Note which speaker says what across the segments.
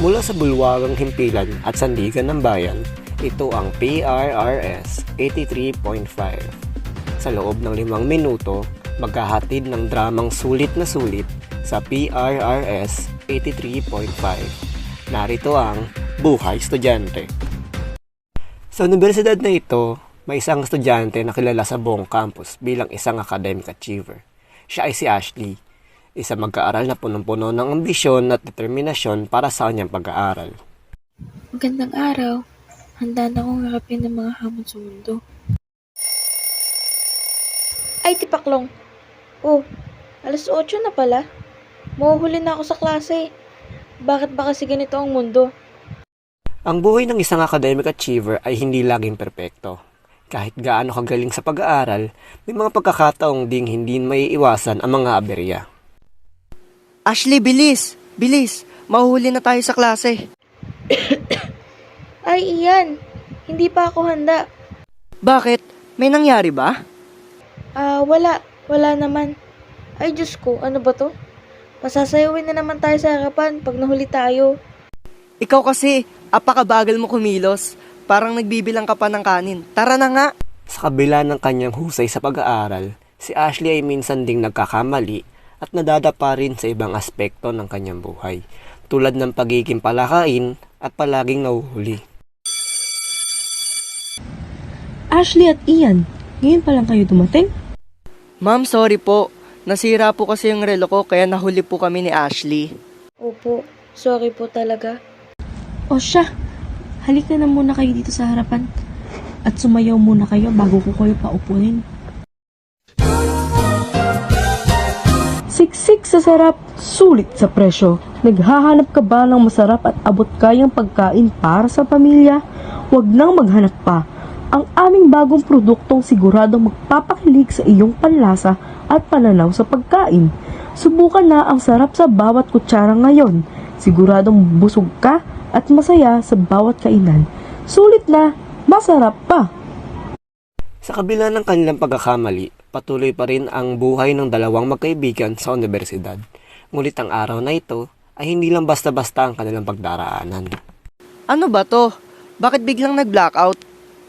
Speaker 1: Mula sa bulwagang himpilan at sandigan ng bayan, ito ang PRRS 83.5. Sa loob ng 5 minuto, maghahatid ng dramang sulit na sulit sa PRRS 83.5. Narito ang Buhay Estudyante. Sa universidad na ito, may isang estudyante na kilala sa buong campus bilang isang academic achiever. Siya ay si Ashley, isang magkaaral na punong-puno ng ambisyon at determinasyon para sa kanyang pag-aaral.
Speaker 2: Magandang araw. Handa na akong harapin ng mga hamon sa mundo. Ay, tipaklong. Oh, alas 8 na pala. Mahuhuli na ako sa klase. Bakit ba kasi ganito ang mundo?
Speaker 1: Ang buhay ng isang academic achiever ay hindi laging perpekto. Kahit gaano kagaling sa pag-aaral, may mga pagkakataong ding hindi maiiwasan ang mga aberya.
Speaker 3: Ashley, bilis! Bilis! Mahuhuli na tayo sa klase.
Speaker 2: Ay, iyan. Hindi pa ako handa.
Speaker 3: Bakit? May nangyari ba?
Speaker 2: Wala. Wala naman. Ay, Diyos ko. Ano ba to? Pasasayawin na naman tayo sa harapan pag nahuli tayo.
Speaker 3: Ikaw kasi, apakabagal mo kumilos. Parang nagbibilang ka pa ng kanin. Tara na nga!
Speaker 1: Sa kabila ng kanyang husay sa pag-aaral, si Ashley ay minsan ding nagkakamali at nadadapa rin sa ibang aspekto ng kanyang buhay, tulad ng pagiging palakain at palaging nahuhuli.
Speaker 4: Ashley at Ian, ngayon pa lang kayo dumating?
Speaker 3: Ma'am, sorry po. Nasira po kasi yung relo ko kaya nahuli po kami ni Ashley.
Speaker 2: Opo. Sorry po talaga.
Speaker 4: O siya, halika na muna kayo dito sa harapan. At sumayaw muna kayo bago ko kayo paupunin. Siksik sa sarap, sulit sa presyo. Naghahanap ka ba ng masarap at abot kayang pagkain para sa pamilya? Huwag nang maghanap pa. Ang aming bagong produktong siguradong magpapakilig sa iyong panlasa at pananaw sa pagkain. Subukan na ang sarap sa bawat kutsara ngayon. Siguradong busog ka at masaya sa bawat kainan. Sulit na, masarap pa!
Speaker 1: Sa kabila ng kanilang pagkakamali, patuloy pa rin ang buhay ng dalawang magkaibigan sa universidad. Ngunit ang araw na ito ay hindi lang basta-basta ang kanilang pagdaraanan.
Speaker 3: Ano ba to? Bakit biglang nag-blackout?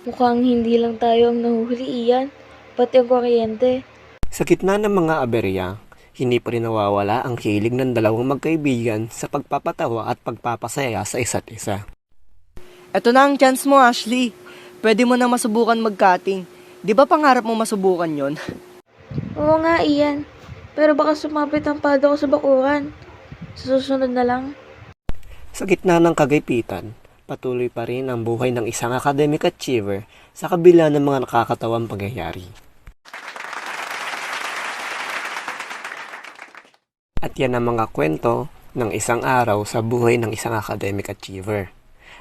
Speaker 2: Mukhang hindi lang tayo ang nahuhuli, Iyan. Pati ang kuryente.
Speaker 1: Sa gitna ng mga aberya, hindi pa rin nawawala ang hilig ng dalawang magkaibigan sa pagpapatawa at pagpapasaya sa isa't isa.
Speaker 3: Eto na ang chance mo, Ashley. Pwede mo na masubukan mag-cutting. Di ba pangarap mo masubukan yon?
Speaker 2: Oo nga, Iyan. Pero baka sumapit ang pado ko sa bakuran. Sa susunod na lang.
Speaker 1: Sa gitna ng kagaypitan, patuloy pa rin ang buhay ng isang academic achiever sa kabila ng mga nakakatawang pangyayari. At yan ang mga kwento ng isang araw sa buhay ng isang academic achiever,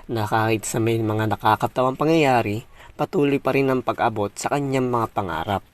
Speaker 1: na kahit sa may mga nakakatawang pangyayari, patuloy pa rin ang pag-abot sa kanyang mga pangarap.